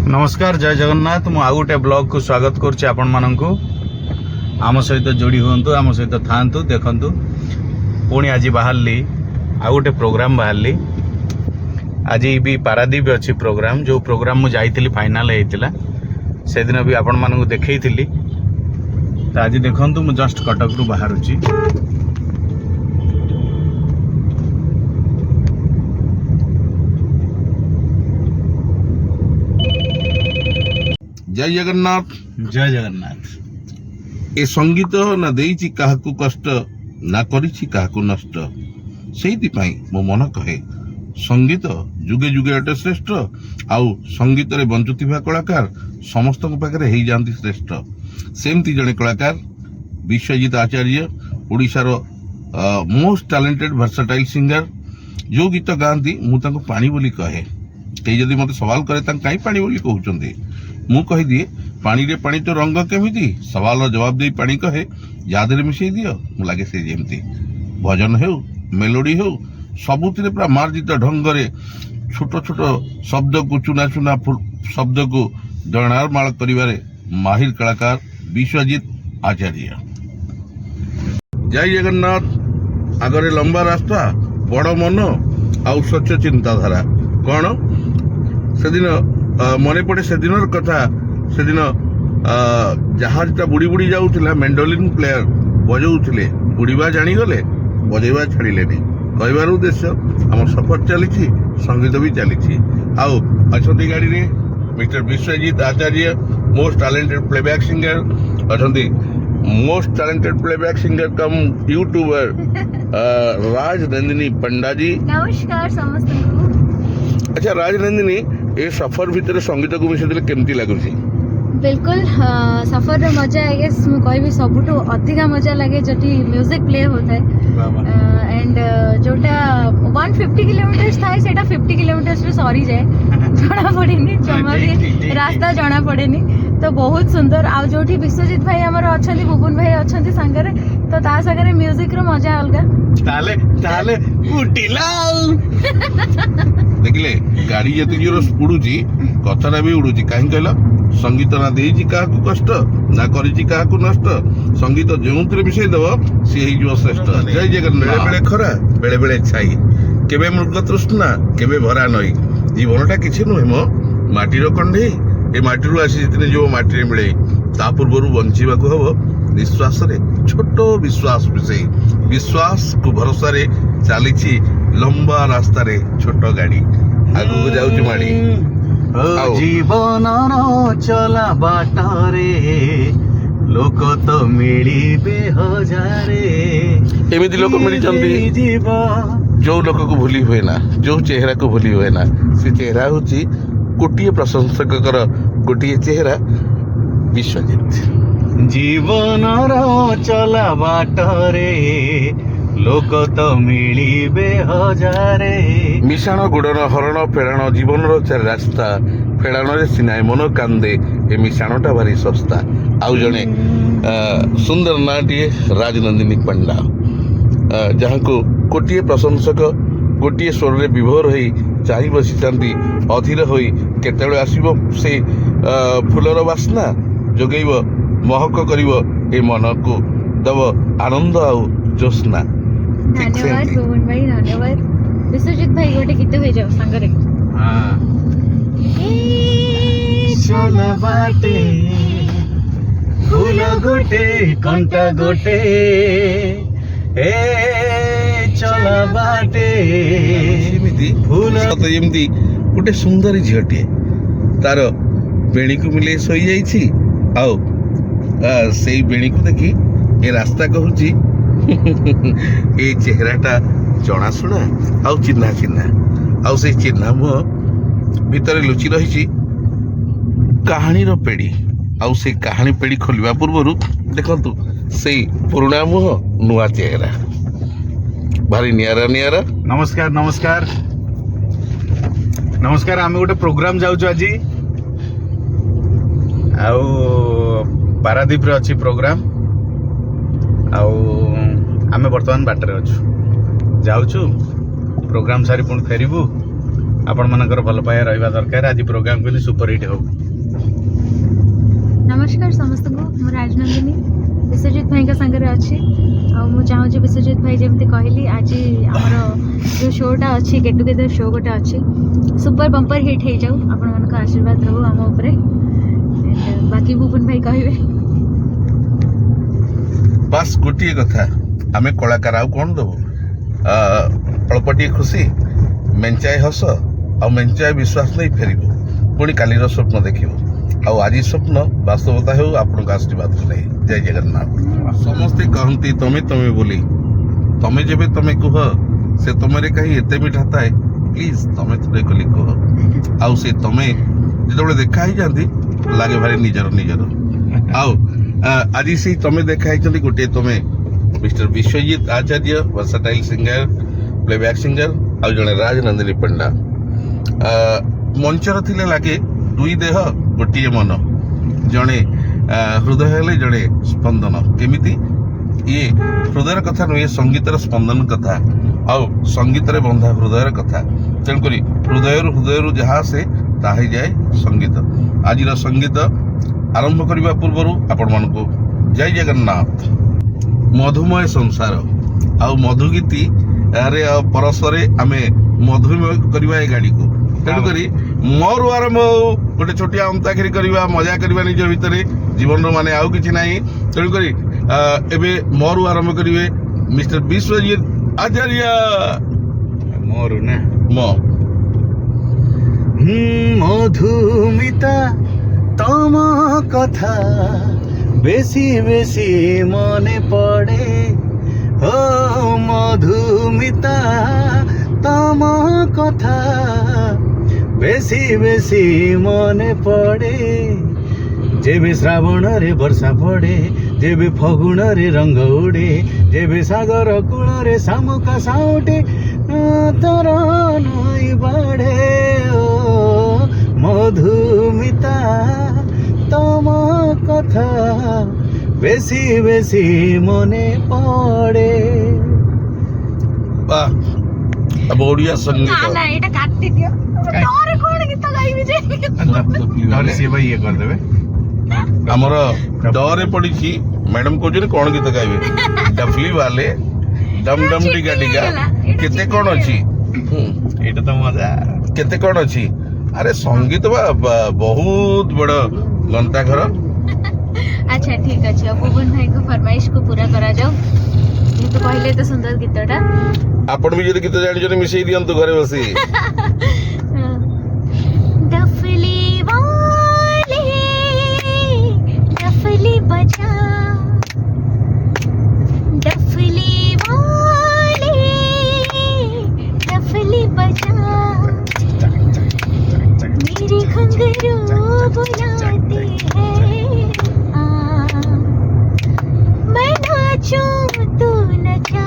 नमस्कार जय जगन्नाथ मु गोटे ब्लॉग को स्वागत करुच्ची आपण मानक आम सहित जोड़ी हूँ आम सहित था देखु पुणी आज बाहरली आ गोटे प्रोग्राम बाहरली आज भी पारादीप अच्छी प्रोग्राम जो प्रोग्राम मुझे जाइली फाइनाल होता से दिन भी आपण मानक देखई तो आज देखु मु जस्ट कटक रु बाहरुची जय जगन्नाथ। जय जगन्नाथ। ए संगीत ना देइछि काहाकू कष्ट ना करिछि काहाकू नष्ट सेति पई मो मन कहे संगीत जुगे जुगे अटे श्रेष्ठ आउ संगीत रे बंचुथिबा कलाकार समस्त पाखरे हेई जानती श्रेष्ठ सेमती जने कलाकार विश्वजीत आचार्य ओडिसा रो मोस्ट टैलेंटेड वर्सटाइल सिंगर जो गीत गांती मु तांको पानी बोली कहे कई जदि मते सवाल करे तां काई पानी बोली कहउचंदी मु कहि दिए पानी रे पानी तो रंग केमिति सवाल जवाब दे पानी कहे याद रे मिसई दियो मु लागे से जेमती भजन हेउ मेलोडी हेउ सबुतिरे पूरा मार्जित ढंग रे छोट छोट शब्द को चुना चुना शब्द को जनारमाल करिवारे माहिर कलाकार विश्वजीत आचार्य। जय जगन्नाथ। आगरे लंबा रास्ता बड़ मन आउ स्वच्छ चिंताधारा कौन से दिन मने पड़े से दिन कथा से दिन जहाजटा बुड़ी बुड़ी जाऊला मेंडोलिन प्लेयर बजाऊले बुड़ीवा जानीगले बजेवा छाड़िलेनि कहबार उद्देश्य आम सफर चली संगीत भी चली आउ अच्छा गाड़ी रे मिस्टर विश्वजीत आचार्य मोस्ट टैलेंटेड प्लेबैक सिंगर अच्छा मोस्ट टैलेंटेड प्लेबैक सिंगर कम यूट्यूबर राजनंदिनी पंडा जी। नमस्कार समस्त। अच्छा राजनंदिनी ए सफर भितर संगीत को मिसेदेले केमती लागुची? बिल्कुल सफर रे मजा आई गेस मु कहबी सबुठो अधिका मजा लागे जटी म्यूजिक प्ले होता है एंड जोटा 150 किलोमीटर थाए सेटा 50 किलोमीटर रे सरी जाए जना पड़ेनी जमा भी रास्ता जना पड़ेनी तो बहुत सुंदर आ जोठी विश्वजीत भाई हमर अछंती बुबुन भाई अछंती संगरे तो ता संगरे म्यूजिक रो मजा अलगा ताले ताले उठिलाउ देखिले गाड़ी जति जोर उड़ुची कथाटा भी उड़ुची काहे कहला संगीत ना देइछि काहाकू कष्ट ना करिछि काहाकू नष्ट संगीत जेउतरे विषय दबो से ही जो श्रेष्ठ। जय जगन्नाथ। बेले बेले खरा बेले बेले छाई केबे मृग तृष्णा केबे भरा नई जीवनटा किछि नुहे मो माटीर कंढे ए माटीरु आसी जितने जो माटी मिले ता पूर्वरु बंचिबाकू हबो विश्वास रे छोटो विश्वास विषय विश्वास को भरोसा रे चलीछि लंबा रास्ता रे छोटो गाड़ी आगु जाउछि माड़ी जीवन चला बाटरे लोक तो मिलिबे हजारे एमिति लोक मिली जो लोक को भूली हुए ना जो चेहरा को भूली हुए ना से चेहरा होची कोटिए प्रशंसक गोटे चेहरा विश्वजीत। जीवन चला बाटरे लोक तो मिलिबे हजारे मिशाण गुड़न हरण फेड़ाण जीवन रास्ता फेड़ाण रे सिनाए मन कांदे ए मिशाणटा भारी सस्ता आउ जने सुंदर नाटीए राजनंदिनी पंडा जहाँ को कोटिए प्रशंसक गोटे स्वर रे विभोर होई चाहि बसी अधीर होई केतेबेले आसीबो से फुलर बास्ना जोगैब महक करिवो ए मन को दब आनंद आउ जोस्ना। धन्यवाद सोहन भाई धन्यवाद। विश्वजीत भाई गोटे गीत हो जाओ संगरे चल बाटे फूल गोटे कंटा गोटे ए चल बाटे एमिति फूल तो एमिति गोटे सुंदर झीटे तार बेणी को मिले सोई जाइछि आउ सेई बेणी को देखी ए रास्ता कहूची ए चेहराटा जनाशुना आउ चिन्हा चिन्हा आउ से चिन्हा मुह भितर लुचि रही कहानीर पेड़ी आउ से कहानी पेड़ी खोलिबा पूर्वरु देखंतु से पुराना मुह नुआ चेहरा भारी नियारा नियारा। नमस्कार नमस्कार नमस्कार आमे गोटे प्रोग्राम जाउछु आजी आउ पारादीप रे अछि प्रोग्राम आउ आमे वर्तमान बाटर अछु जाउछु प्रोग्राम सारी पुणी फेरबू आपण मानकर भल पाया रहिबा दरकार आज प्रोग्राम को सुपर हिट हो नमस्कार समस्त को मु राजनंदिनी विश्वजित भाई का संगे अच्छी आ चाहूँ विश्वजित भाई जमी कहली आज आमर जो शोटा अच्छी गेट टुगेदर शो गोटे अच्छी सुपर बंपर हिट हो जाऊ आपण मान आशीर्वाद रहू आम उपरे बाकी भुवन भाई कहबे बास गोटे कथा आमे कलाकार आउ कौन दबो अल्पटी खुशी मेंचाए हस आ मेंचाए विश्वास नहीं फेरिबो पुणी कालीर स्वप्न देखिबो आ आज स्वप्न वास्तवता हो आपन आशीर्वाद को नहीं जय जगन्नाथ समस्ते कहती तमे तमे बोली तमे जेबे तमे कह से तमरे कहीं एते मिठा थाए प्लीज तमे थोड़े कली कह आउ से तमे जेतबे देखा ही जांती लागे भारी निजर निजर आउ आज से तमे देखा ही गोटे तमे मिस्टर विश्वजित आचार्य वर्साटाइल सिंगर प्लेबैक सिंगर आउ जने राजनंदिनी पंडा मंचर थिले लागे दुई देह गोटे मन जड़े हृदय हेले जड़े स्पंदन केमिति ये हृदय कथा नुहे संगीतर स्पंदन कथा आउ संगीत रे बंधा हृदय कथा तेणुक हृदय जहाँ से ताही जाए संगीत आज संगीत आरंभ करने पूर्व आपण मान को जय जगन्नाथ मधुमय संसार आउ मधुगीति रे परस्परे आमे मधुमय करवा गाड़ी को तेणुक मोर आरंभ गोटे छोटिया अंताक्षरी करवा मजा करवा निज भितर जीवन माने आउ किछि नाही तेणुक एबे मोर आरंभ करिवे मिस्टर विश्वजित आचार्य मोर ना मो मधुमिता तम कथा बेसी बेसी मने पड़े हो मधुमिता तम कथा बेसी बेसी मने पड़े जेबे श्रावण रे वर्षा पड़े जेबे फगुण रे रंग उड़े जेबे सागर कूल रे शामुका साउटे तर नई बाढ़े ओ मधुमिता तम कथा बेसी बेसी मने पड़े वाह अब ओडिया संगीत ना एटा काटि दियो तोरे कोन गीत गाइबे जे और से भाई ये कर देबे हमर डरे पड़ी मैडम कहते कौन गीत गाइबे डफली वाले डम डम टिका टिका केते कौन अछि एटा तो मजा केते कौन अछि अरे संगीत बहुत बड़ गंता घर अच्छा ठीक अच्छे अब भुवन भाई को फरमाइश को पूरा करा जाओ ये तो पहले तो सुंदर गीतटा आपण भी जदि गीत जानि जने मिसई दियंतु घरे बसी डफली वाले डफली बजा डफली वाले डफली बजा मेरे घुंघरू बुलाते हैं मैं नाचूं तू नचा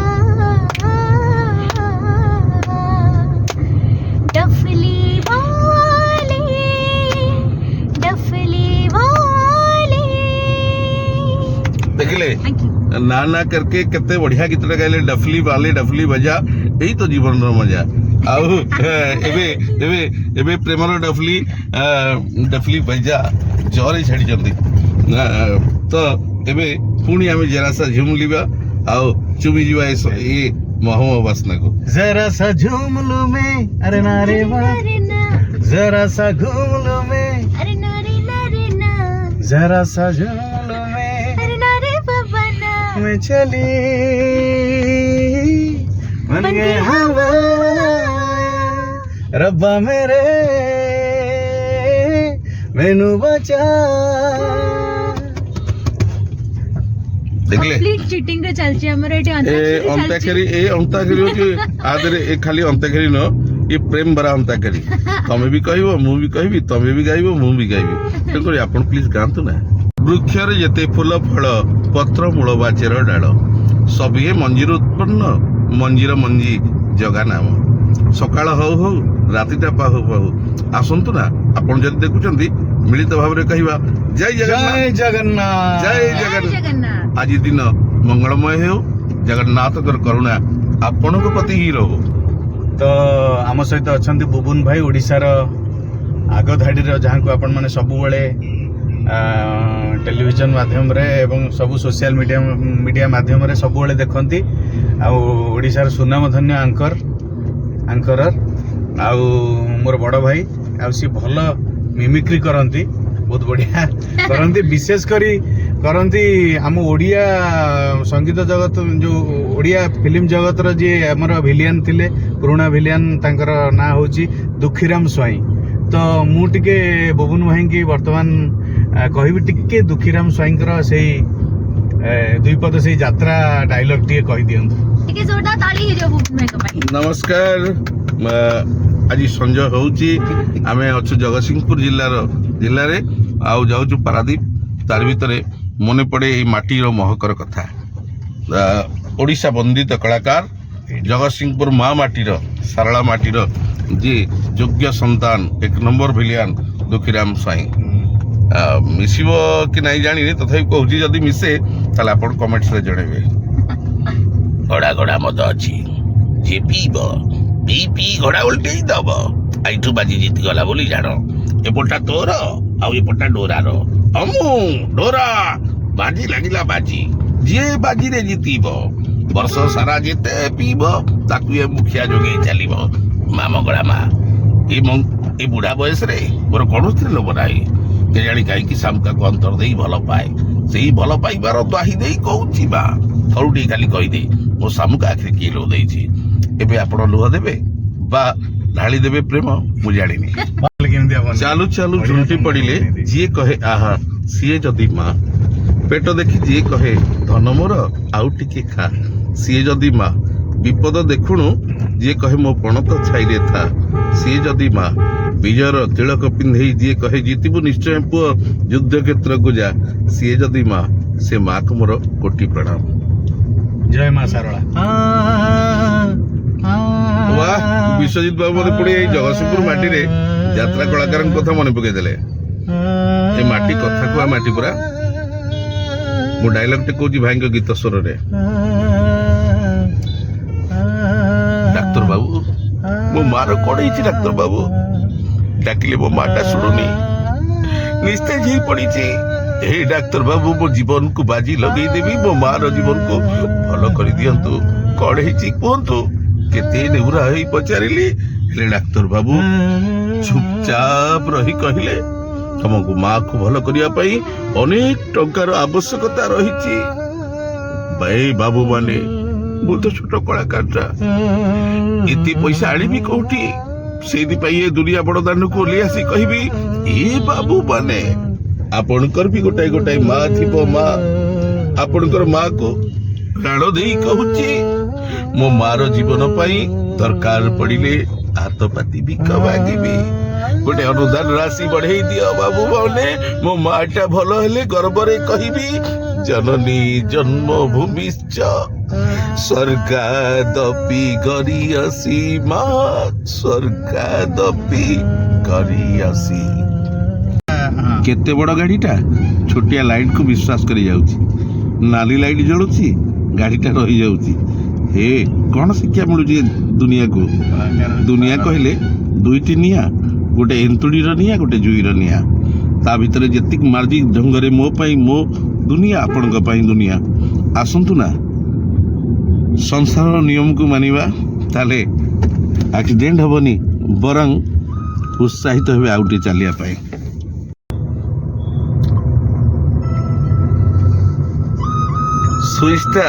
डफली वाले देखले ना ना करके केते बढ़िया गीत गाइले डफली बजा यही तो जीवन रो मजा आउ एबे एबे एबे प्रेमर डफली बजा जरे छाड़ी जंदी तो एबे पुणी आमे जरा सा झुम लिबा आउ चुमी जीवा ये महम वासना को जरा सा झूम लो में अरे ना रे वाह जरा सा घूम लो में अरे नारे ना जरा सा झूम लो में अरे नारे बाबा ना मैं चली बन गए हवा रब्बा मेरे मैनू बचा देखले कंप्लीट चीटिंग रे चलची हमर एटी अंताक्षरी होची आदरे ए खाली अंताक्षरी न ये प्रेम भरा अंताक्षरी तमे भी कहबो मु भी कहबी तमे भी गाइबो मु भी गाइबी तेणुकर आपण प्लीज गांतु ना वृक्ष रे जेते फूल फल पत्र मूल बा चेर डाल सबिए मंजीर उत्पन्न मंजीर मंजी जगा नाम सकाळ हौ हौ रातिटा पाहु पाहु आसंतु ना आपण जदि देखुचंती मिलित भाव रे कहबा जय जगन्नाथ जगन्नाथ जय जगन्नाथ आज दिन मंगलमय हो जगन्नाथ कर करुणा आपण प्रति ही रहो तो आम सहित अच्छा बुबुन भाई ओडिशार आग धाड़ी जहाँ को आपण मैंने सब टेलीविजन माध्यम रे एवं सब सोशल मीडिया माध्यम रे सब देखती ओडिशार सुनामधन्य आंकर आउ मोर बड़ भाई आउ सी भल मिमिक्री करती बहुत बढ़िया करती विशेष करी करती आम ओडिया संगीत जगत जो ओडिया फिल्म जगत रो जे हमर विलियन थिले पुराना विलियन तांकर ना होची दुखीराम स्वाई तो मु टिके बबुन भाई की वर्तमान कहबी टिके दुखीराम स्वाईंकर से दुई पद से यात्रा डायलॉग टिके कहि दियंतु टिके जोरदार ताली हे जो बुबुन भाई को भाई नमस्कार आज संजय होउची आमे अच्छु जगतसिंहपुर जिल्ला रे आउ जाउछु पारादीप तार भितरे मने पड़े ए माटीर महकर कथा ओडिशा वंदित कलाकार जगतसिंहपुर माँ माटीर सारला माटीर जे योग्य संतान एक नंबर भिलियन दुखीराम स्वाई मिसिबो कि नहीं जानी तथापि कहूची जदि मिसे ताले आपण कमेंट्स रे जणेबे घोड़ा घोड़ा मद अछि जे पीबो पी घोड़ा उल्टेई दब आइठू बाजी जीत गला बोली जानो एपटा तोर आउ एपटा डोरार अमु डोरा बाजी लागिला बाजी जे बाजी रे जीतीबो वर्ष सारा जेते पीबो ताकू ए मुखिया जोगे चलीबो मा मंगला मा ए बुढ़ा बयस रे मोर कौन स्त्री लोभ नाही के जानी कहीं शामका को अंतर दे भल पाए से भल पाइबार द्वाही दे कहूची बा थरुटी खाली कहीदे मो शामुका आखिर किए लुह देछि एबे आपण लुह देबे बा ढाली देबे प्रेम मु जानिनी चालू चालू झुंटी पड़िले जी कहे आहा सीए जदि माँ पेट देखी जी कहे धन मोर आउ टिके खा सीए जदि माँ विपद देखुणु जी कहे मो पणत छाई था सीए जदि माँ विजयर तिलक पिंधे जी कहे जीतबु निश्चय पुओ युद्ध क्षेत्र को जा सीए जदि माँ से माँ को मोर कोटि प्रणाम जय मां सारला वाह विश्वजित बाबू मने पड़े जगतसिंहपुर माटी रे यात्रा कलाकार कथा मन पकई देले ए माटी कथा को माटी पूरा मो डायलॉग टे कहूची भाई गीत स्वर रे डाक्टर बाबू मो मार कड़े डाक्टर बाबू डाकिले मो माटा शुणुनी निस्तेज ही पड़ी हे डाक्तर बाबू मो जीवन को बाजी लगे देवी मो मार जीवन को भल कर दियंतु कड़े कहतु केते नेउरा होई पचारिली हेले डाक्तर बाबू चुपचाप रही कहले तुमको माँ को भल करिया पई अनेक टंकार आवश्यकता रही भाई बाबू माने मु तो छोट कलाकार इति पैसा आनिबी कोठी से दुनिया बड़ दान को ओली आसी कहबी ए बाबू माने आपणकर भी गोटाए गोटाए माँ थी माँ आपणकर माँ को प्राण दे कहूची मो मार जीवन पाई दरकार पड़िले हाथ पाती भी मागिबी गोटे अनुदान राशि बढ़े दियो बाबू माने मो माटा भल हेले गर्वरे कहबी जननी जन्मभूमिश्च स्वर्गादपि गरियसी माँ स्वर्गादपि गरियसी केते बड़ गाड़ीटा छोटिया लाइट को विश्वास करी जाउची नाली लाइट जळुची गाड़ीटा रही जाउची हे कौन शिक्षा मिलू दुनिया को दुनिया कहले दुईटी निया गोटे एंतुड़ी निया गोटे जुईर निया ता भितर जेतिक मार्जी ढंगरे मो पाई मो दुनिया आपण पाई दुनिया आसंतु ना संसार नियम को मानिबा ताले एक्सीडेंट हबनी बरं उत्साहित हेबे आउटे चलिया पाई सुइचटा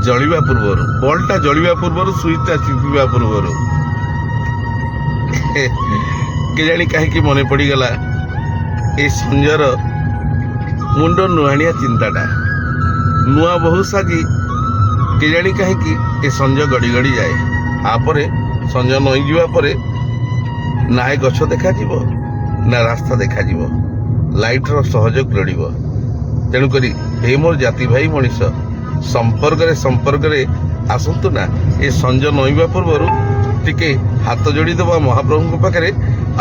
जलिबा पूर्वर बल्टा जलिबा पूर्वर सुइचटा चिपिबा पूर्वर के जानी कहीं मन पड़गला ए संजर मुंड नुहाणिया चिंताटा नुआ बहु साजी के जानी कहीं ए संज गड़ी गड़ी जाए आपरे संज नई जीवा परे ना गछ देखा ना रास्ता देखा लाइट रो सहयोग लड़िबो तेणुक हे मोर जाति भाई मनीष संपर्क आसतु ना ये संज नईवा पूर्वर टिके हाथ जोड़ी दबा महाप्रभु पाखे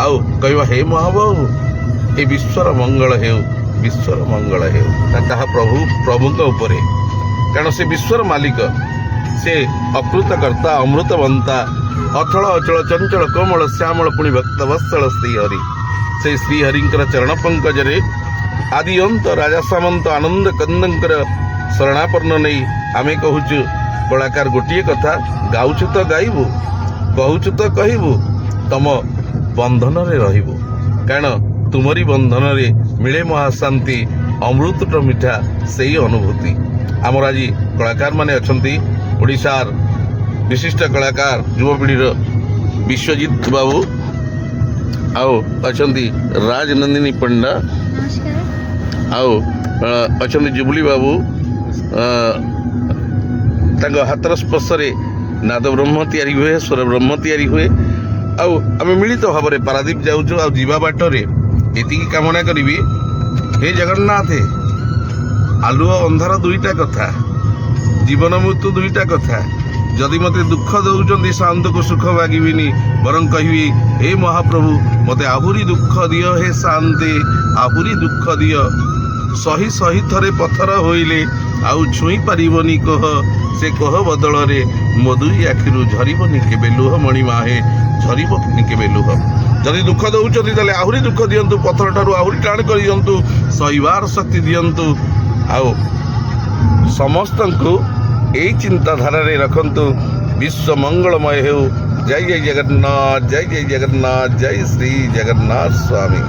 आउ कहवा हे महाबाबू ए विश्वर मंगल हे प्रभु कारण से विश्वर मालिक से अकृतकर्ता अमृतवंता ଅଚଳ ଅଚଳ ଚଞ୍ଚଳ କୋମଳ ଶ୍ୟାମଳ ପୁଣି ଭକ୍ତ ବତ୍ସଳ ଶ୍ରୀହରି। ସେ ଶ୍ରୀହରିଙ୍କର ଚରଣ ପଙ୍କଜରେ ଆଦି ଅନ୍ତ ରାଜା ସାମନ୍ତ ଆନନ୍ଦ କନ୍ଦଙ୍କର ଶରଣାପନ୍ନ ନେଇ ଆମେ କହୁଛୁ କଳାକାର ଗୋଟିଏ କଥା, ଗାଉଛୁ ତ ଗାଇବୁ, କହୁଛୁ ତ କହିବୁ, ତମ ବନ୍ଧନରେ ରହିବୁ। କାରଣ ତୁମରି ବନ୍ଧନରେ ମିଳେ ମହାଶାନ୍ତି, ଅମୃତଟ ମିଠା ସେଇ ଅନୁଭୂତି। ଆମର ଆଜି କଳାକାରମାନେ ଅଛନ୍ତି ଓଡ଼ିଶାର ବିଶିଷ୍ଟ କଳାକାର ଯୁବପିଢ଼ିର ବିଶ୍ୱଜିତ ବାବୁ, ଆଉ ଅଛନ୍ତି ରାଜନନ୍ଦିନୀ ପଣ୍ଡା, ନମସ୍କାର। ଆଉ ଅଛନ୍ତି ଜୁବୁଲି ବାବୁ। ତାଙ୍କ ହାତର ସ୍ପର୍ଶରେ ନାଦ ବ୍ରହ୍ମ ତିଆରି ହୁଏ, ସ୍ୱର ବ୍ରହ୍ମ ତିଆରି ହୁଏ। ଆଉ ଆମେ ମିଳିତ ଭାବରେ ପାରାଦୀପ ଯାଉଛୁ। ଆଉ ଯିବା ବାଟରେ ଏତିକି କାମନା କରିବି, ହେ ଜଗନ୍ନାଥ, ଆଲୁଅ ଅନ୍ଧାର ଦୁଇଟା କଥା, ଜୀବନ ମୃତ୍ୟୁ ଦୁଇଟା କଥା। ଯଦି ମୋତେ ଦୁଃଖ ଦେଉଛନ୍ତି ଶାନ୍ତକୁ ସୁଖ ମାଗିବିନି, ବରଂ କହିବି ହେ ମହାପ୍ରଭୁ ମୋତେ ଆହୁରି ଦୁଃଖ ଦିଅ, ହେ ଶାନ୍ତେ ଆହୁରି ଦୁଃଖ ଦିଅ। ସହି ସହି ଥରେ ପଥର ହୋଇଲେ ଆଉ ଛୁଇଁ ପାରିବନି କୋହ, ସେ କୋହ ବଦଳରେ ମୋ ଦୁଇ ଆଖିରୁ ଝରିବନି କେବେ ଲୁହ, ମଣିମା ହେ ଝରିବନି କେବେ ଲୁହ। ଯଦି ଦୁଃଖ ଦେଉଛନ୍ତି ତାହେଲେ ଆହୁରି ଦୁଃଖ ଦିଅନ୍ତୁ, ପଥର ଠାରୁ ଆହୁରି ଟାଣ କରିଦିଅନ୍ତୁ, ସହିବାର ଶକ୍ତି ଦିଅନ୍ତୁ। ଆଉ ସମସ୍ତଙ୍କୁ ଏଇ ଚିନ୍ତାଧାରାରେ ରଖନ୍ତୁ। ବିଶ୍ୱ ମଙ୍ଗଳମୟ ହେଉ। ଜୟ ଜୟ ଜଗନ୍ନାଥ, ଜୟ ଜୟ ଜଗନ୍ନାଥ, ଜୟ ଶ୍ରୀ ଜଗନ୍ନାଥ ସ୍ୱାମୀ।